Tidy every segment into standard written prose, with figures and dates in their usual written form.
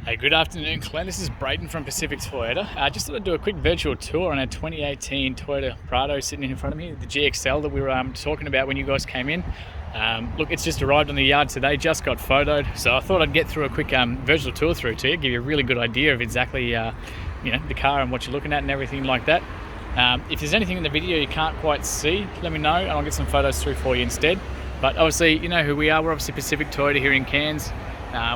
Hey, good afternoon, Glenn. This is Brayden from Pacific Toyota. Just thought I'd do a quick virtual tour on our 2018 Toyota Prado sitting in front of me, the GXL that we were talking about when you guys came in. Look, it's just arrived on the yard today, just got photoed, so I thought I'd get through a quick virtual tour through to you, give you a really good idea of exactly the car and what you're looking at and everything like that. If there's anything in the video you can't quite see, let me know and I'll get some photos through for you instead. But obviously, you know who we are. We're obviously Pacific Toyota here in Cairns.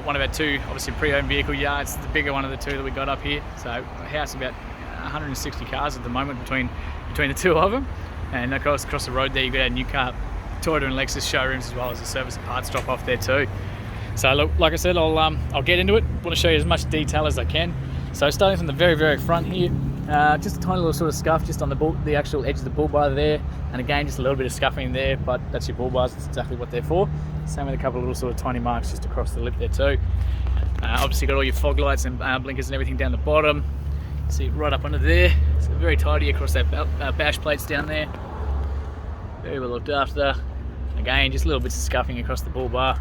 One of our two, obviously, pre-owned vehicle yards, the bigger one of the two that we got up here. So a house about 160 cars at the moment between the two of them. And of course, across the road there, you've got our new car Toyota and Lexus showrooms, as well as a service and parts drop off there too. So look, like I said, I'll get into it. Want to show you as much detail as I can. So starting from the very, very front here, just a tiny little sort of scuff just on the actual edge of the bull bar there, and again just a little bit of scuffing there, but that's your bull bars. That's exactly what they're for. Same with a couple of little sort of tiny marks just across the lip there too. Obviously got all your fog lights and blinkers and everything down the bottom. See right up under there. So very tidy across that bash plates down there. Very well looked after. Again, just little bits of scuffing across the bull bar,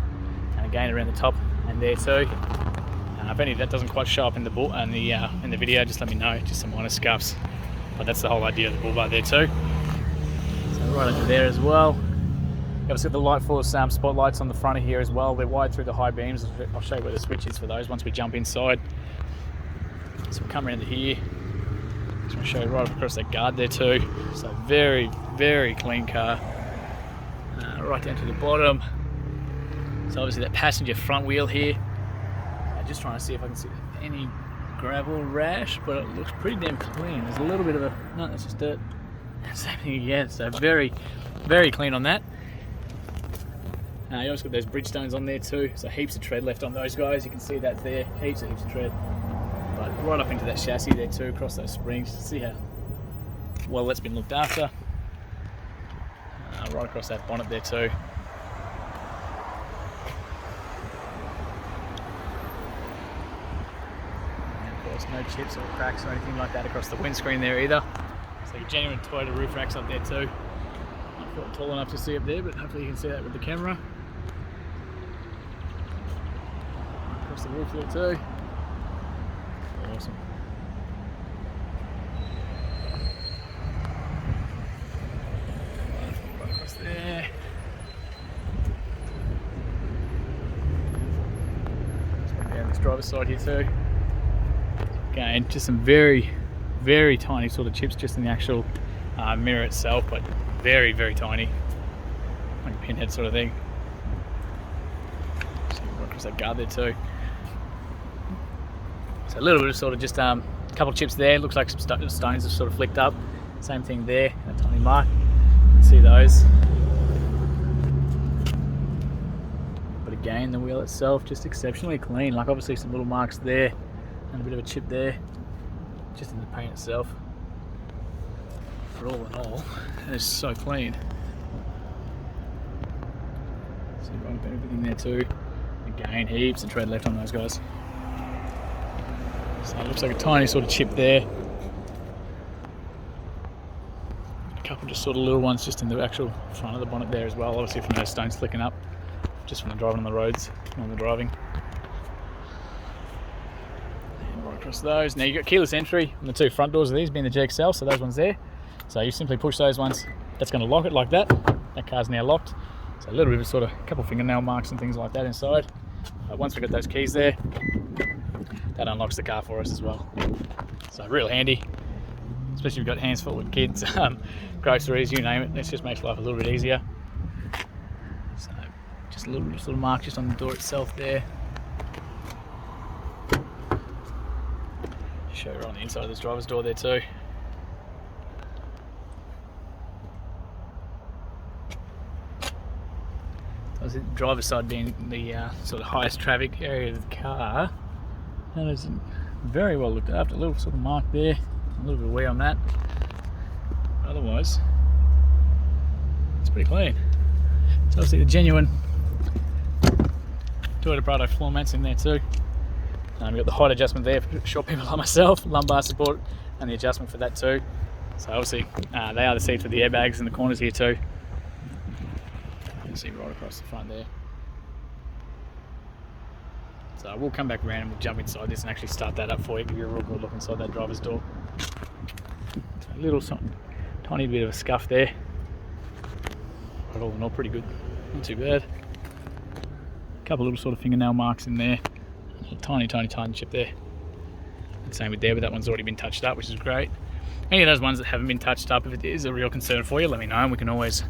and again around the top and there too. If any of that doesn't quite show up in the video, just let me know. Just some minor scuffs, but that's the whole idea of the bull bar there too. So right under there as well. Obviously got the light force spotlights on the front of here as well. They're wired through the high beams. I'll show you where the switch is for those once we jump inside. So we'll come around to here. Just want to show you right across that guard there too. So very, very clean car. Right down to the bottom. So obviously that passenger front wheel here. Just trying to see if I can see any gravel rash, but it looks pretty damn clean. There's a little bit of no, that's just dirt. Same thing again, so very, very clean on that. You also got those Bridgestones on there too, so heaps of tread left on those guys. You can see that there, heaps of tread. But right up into that chassis there too, across those springs, to see how well that's been looked after. Right across that bonnet there too. No chips or cracks or anything like that across the windscreen there either. So your genuine Toyota roof racks up there too. Not quite tall enough to see up there, but hopefully you can see that with the camera. Across the roof there too. Awesome. Right across there. Let's go down this driver's side here too. Again, just some very, very tiny sort of chips just in the actual mirror itself, but very, very tiny, like a pinhead sort of thing. So right across that guard there too. So a little bit of sort of just a couple of chips there. Looks like some stones have sort of flicked up. Same thing there, a tiny mark. You can see those. But again, the wheel itself just exceptionally clean. Like obviously some little marks there. And a bit of a chip there, just in the paint itself. But all in all, it is so clean. See right up everything there too. Again, heaps of tread left on those guys. So it looks like a tiny sort of chip there. A couple just sort of little ones just in the actual front of the bonnet there as well, obviously from those stones flicking up, just from the driving on the roads, on the driving. Across those. Now you've got keyless entry on the two front doors of these, being the GXL, so those ones there. So you simply push those ones, that's going to lock it like that. That car's now locked. So a little bit of sort of a couple fingernail marks and things like that inside. But once we've got those keys there, that unlocks the car for us as well. So real handy, especially if you've got hands full with kids, groceries, you name it. It just makes life a little bit easier. So just a little sort of mark just on the door itself there. Show you on the inside of this driver's door there too. So the driver's side being the sort of highest traffic area of the car. That is very well looked after. A little sort of mark there, a little bit of wear on that. But otherwise, it's pretty clean. So obviously the genuine Toyota Prado floor mats in there too. We've got the height adjustment there for short people like myself, lumbar support, and the adjustment for that too. So obviously they are the seats with the airbags in the corners here too. You can see right across the front there. So we'll come back around and we'll jump inside this and actually start that up for you, give you a real good look inside that driver's door. A little tiny bit of a scuff there, but all in all pretty good, not too bad. A couple little sort of fingernail marks in there, a tiny chip there. And same with there, but that one's already been touched up, which is great. Any of those ones that haven't been touched up, if it is a real concern for you, let me know and we can always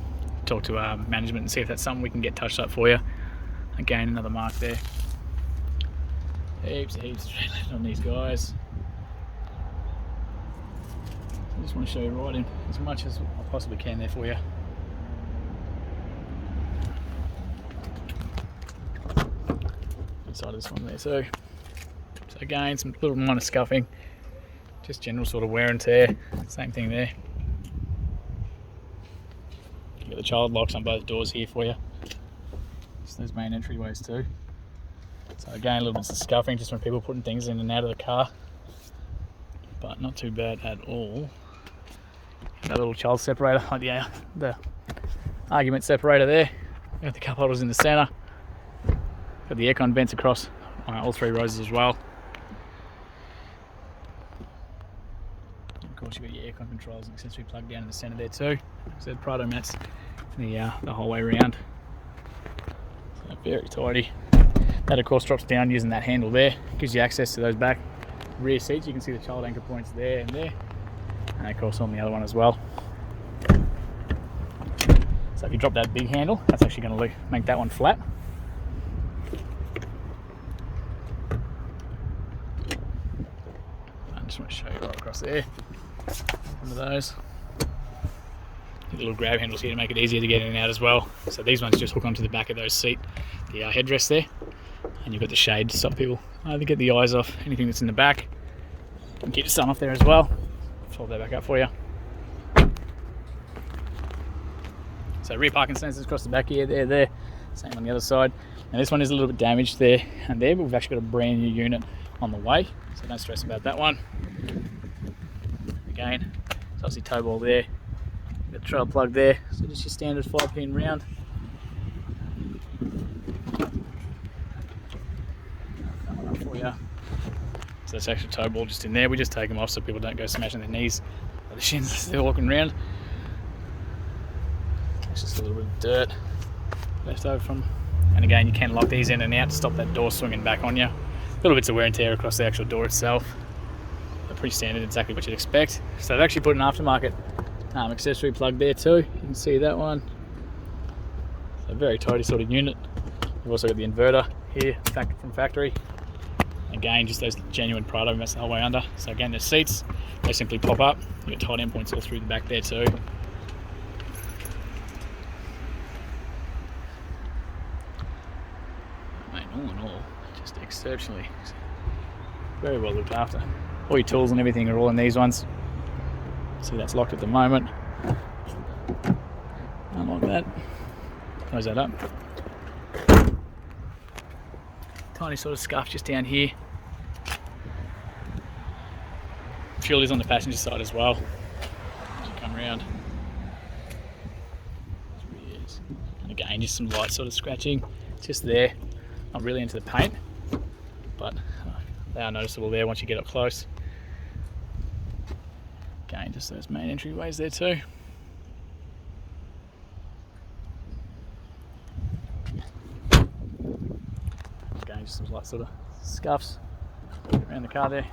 talk to our management and see if that's something we can get touched up for you. Again, another mark there. Heaps straight left on these guys. I just want to show you right in as much as I possibly can there for you. Inside of this one there too. So again, some little minor scuffing, just general sort of wear and tear. Same thing there. You got the child locks on both doors here for you. Just those main entryways too. So again, a little bit of scuffing just when people are putting things in and out of the car, but not too bad at all. That little child separator, like the argument separator there. Got the cup holders in the centre. Got the aircon vents across all 3 rows as well. Of course, you've got your aircon controls and accessory plug down in the centre there too. So Prado mats the whole way around. So very tidy. That of course drops down using that handle there. Gives you access to those back rear seats. You can see the child anchor points there and there. And of course on the other one as well. So if you drop that big handle, that's actually going to make that one flat. I just want to show you right across there. One of those. Little grab handles here to make it easier to get in and out as well. So these ones just hook onto the back of those the headrest there. And you've got the shade to stop people either get the eyes off anything that's in the back. And keep the sun off there as well. Fold that back up for you. So rear parking sensors across the back here, there. Same on the other side. Now this one is a little bit damaged there and there, but we've actually got a brand new unit on the way, so don't stress about that one. Again, it's obviously tow ball there. Got the trail plug there, so just your standard 5-pin round. That one up for you. So that's actually tow ball just in there. We just take them off so people don't go smashing their knees or the shins as they're walking around. It's just a little bit of dirt left over from, and again you can lock these in and out to stop that door swinging back on you. Little bits of wear and tear across the actual door itself, but pretty standard, exactly what you'd expect. So they've actually put an aftermarket accessory plug there too. You can see that one. So very tidy sort of unit. We've also got the inverter here from factory. Again, just those genuine Prado mats the whole way under. So again, the seats, they simply pop up. You've got tight end points all through the back there too. All in all, just exceptionally very well looked after. All your tools and everything are all in these ones. See, that's locked at the moment. Unlock that. Close that up. Tiny sort of scuff just down here. Fuel is on the passenger side as well. As you come around. And again, just some light sort of scratching just there. Not really into the paint, but they are noticeable there once you get up close. Again, just those main entryways there too. Again, just some light sort of scuffs around the car there.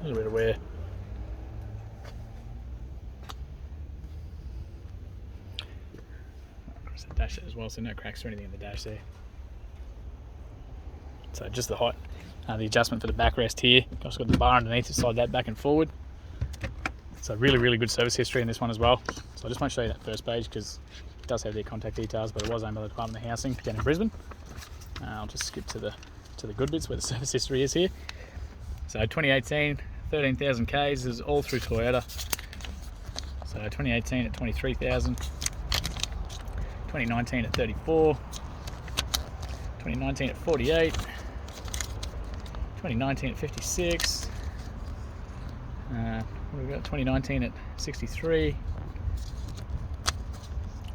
A little bit of wear. The dash as well, so no cracks or anything in the dash there. So just the height, the adjustment for the backrest here. Also got the bar underneath to slide that back and forward. So really good service history in this one as well. So I just want to show you that first page because it does have their contact details, but it was owned by the Department of Housing down in Brisbane. I'll just skip to the good bits where the service history is here. So 2018, 13,000 Ks. This is all through Toyota. So 2018 at 23,000. 2019 at 34, 2019 at 48, 2019 at 56, we've got 2019 at 63,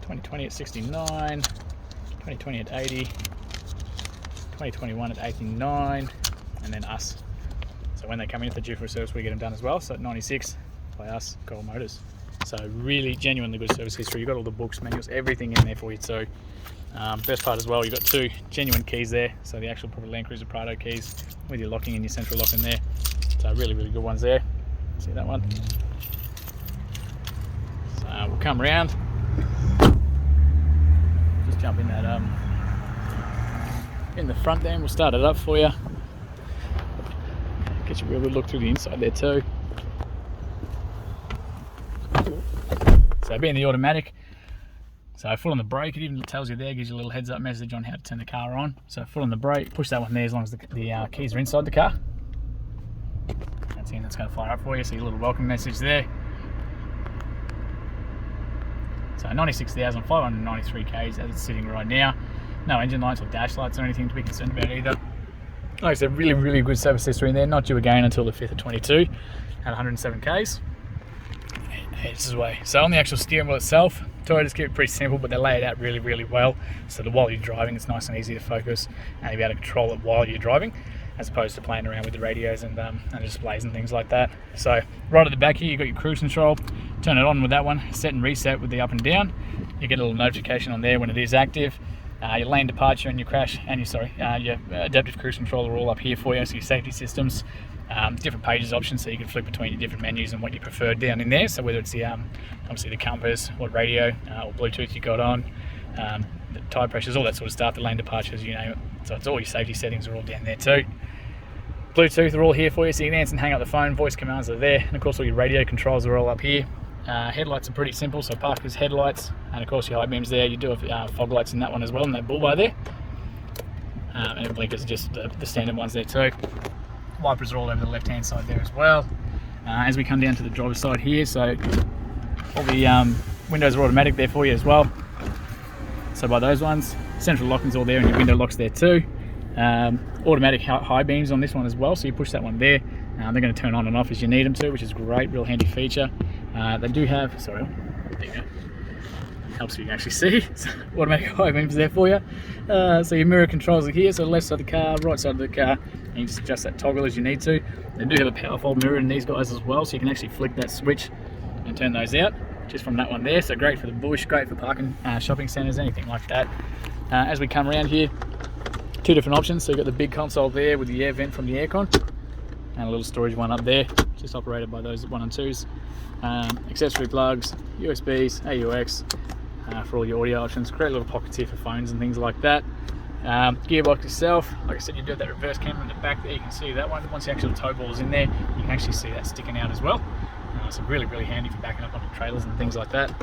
2020 at 69, 2020 at 80, 2021 at 89, and then us. So when they come in, if they're due for a service, we get them done as well. So at 96 by us, Gold Motors. So really genuinely good service history. You've got all the books, manuals, everything in there for you too. Best part as well, you've got 2 genuine keys there. So the actual proper Landcruiser Prado keys with your locking and your central lock in there. So really, really good ones there. See that one? So we'll come around. Just jump in that in the front there and we'll start it up for you. Get you a real good look through the inside there too. So being the automatic, so foot on the brake, it even tells you there, gives you a little heads up message on how to turn the car on. So foot on the brake, push that one there as long as the keys are inside the car. That's in, that's going to fire up for you, so your little welcome message there. So 96,593 Ks as it's sitting right now. No engine lights or dash lights or anything to be concerned about either. Like I said, really, really good service history in there. Not due again until the 5th of 22 at 107 Ks. This is way. So on the actual steering wheel itself, Toyotas keep it pretty simple, but they lay it out really, really well. So that while you're driving, it's nice and easy to focus and you'll be able to control it while you're driving, as opposed to playing around with the radios and displays and things like that. So right at the back here, you've got your cruise control. Turn it on with that one, set and reset with the up and down. You get a little notification on there when it is active. Your lane departure and your crash and your adaptive cruise control are all up here for you. So your safety systems, different pages options, so you can flick between your different menus and what you prefer down in there. So whether it's the obviously the compass, what radio or Bluetooth you got on, the tire pressures, all that sort of stuff, the lane departures, you name it. So it's all your safety settings are all down there too. Bluetooth are all here for you, so you can answer and hang up the phone. Voice commands are there, and of course all your radio controls are all up here. Headlights are pretty simple, so Parker's headlights, and of course your high beams there. You do have fog lights in that one as well, in that bull bar there. And the blinkers are just the standard ones there too. Wipers are all over the left hand side there as well. As we come down to the driver's side here, so all the windows are automatic there for you as well. So by those ones, central locking's all there and your window locks there too. Automatic high beams on this one as well, so you push that one there. They're going to turn on and off as you need them to, which is great, real handy feature. They do have, sorry, there you go. Helps you can actually see. Automatic high beams there for you. So your mirror controls are here, so left side of the car, right side of the car, and you just adjust that toggle as you need to. They do have a power fold mirror in these guys as well, so you can actually flick that switch and turn those out just from that one there. So great for the bush, great for parking, shopping centres, anything like that. As we come around here, 2 different options. So you've got the big console there with the air vent from the aircon, and a little storage one up there, just operated by those 1 and 2s. Accessory plugs, USBs, AUX, for all your audio options. Great little pockets here for phones and things like that. Gearbox itself, like I said, you do have that reverse camera in the back there. You can see that one. Once the actual tow ball is in there, you can actually see that sticking out as well. So really, really handy for backing up onto trailers and things like that.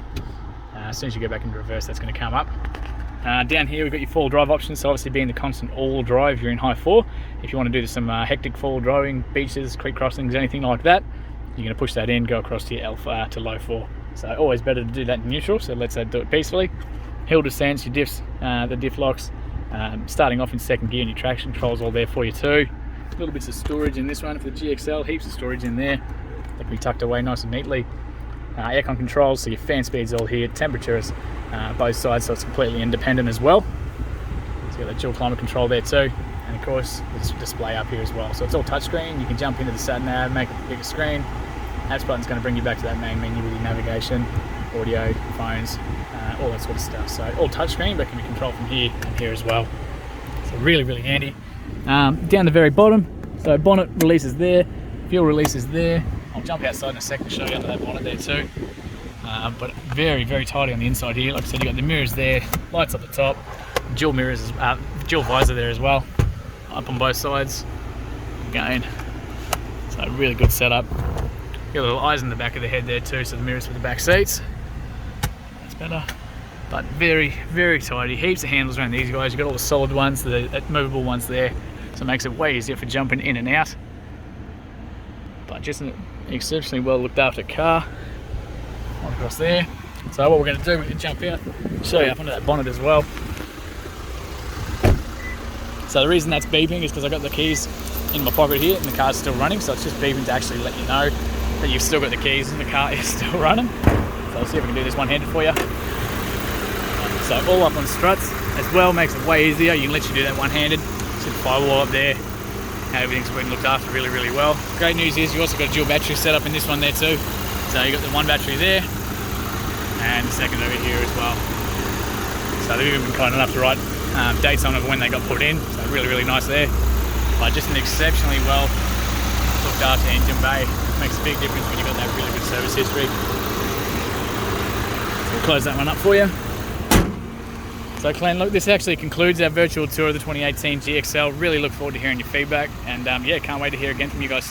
As soon as you go back into reverse, that's going to come up. Down here we've got your 4-wheel drive options, so obviously being the constant all-wheel drive, you're in high 4. If you want to do some hectic 4-wheel driving, beaches, creek crossings, anything like that, you're going to push that in, go across to your to low 4. So always better to do that in neutral, so let's do it peacefully. Hill descents, your diffs, the diff locks, starting off in second gear, and your traction controls all there for you too. Little bits of storage in this one for the GXL, heaps of storage in there. They can be tucked away nice and neatly. Aircon controls, so your fan speed's all here, temperatures both sides, so it's completely independent as well. So you've got that dual climate control there too, and of course this display up here as well. So it's all touchscreen. You can jump into the sat nav, make it a bigger screen. Apps button's going to bring you back to that main menu with your navigation, audio, phones, all that sort of stuff. So all touchscreen, but can be controlled from here and here as well. So really, really handy. Down the very bottom, so bonnet release is there, fuel release is there. I'll jump outside in a second to show you under that bonnet there too. But very, very tidy on the inside here. Like I said, you've got the mirrors there, lights up the top, dual mirrors, dual visor there as well, up on both sides. Again, so really good setup. Got little eyes in the back of the head there too, so the mirrors for the back seats. That's better. But very, very tidy. Heaps of handles around these guys. You've got all the solid ones, the movable ones there, so it makes it way easier for jumping in and out. But just an exceptionally well looked after car. On across there. So what we're going to do, we're going to jump out, show you up onto that bonnet as well. So the reason that's beeping is because I got the keys in my pocket here and the car's still running, so it's just beeping to actually let you know that you've still got the keys and the car is still running. So I'll see if we can do this one-handed for you. So all up on struts, as well, makes it way easier. You can literally do that one-handed. Sit the firewall up there. Everything's been looked after really, really well. Great news is you also got a dual battery set up in this one there too. So you got the one battery there and the second over here as well. So they've even been kind enough to write dates on of when they got put in. So really, really nice there. But just an exceptionally well looked after engine bay. Makes a big difference when you've got that really good service history. So we'll close that one up for you. So Glenn, look, this actually concludes our virtual tour of the 2018 GXL. Really look forward to hearing your feedback, and yeah, can't wait to hear again from you guys.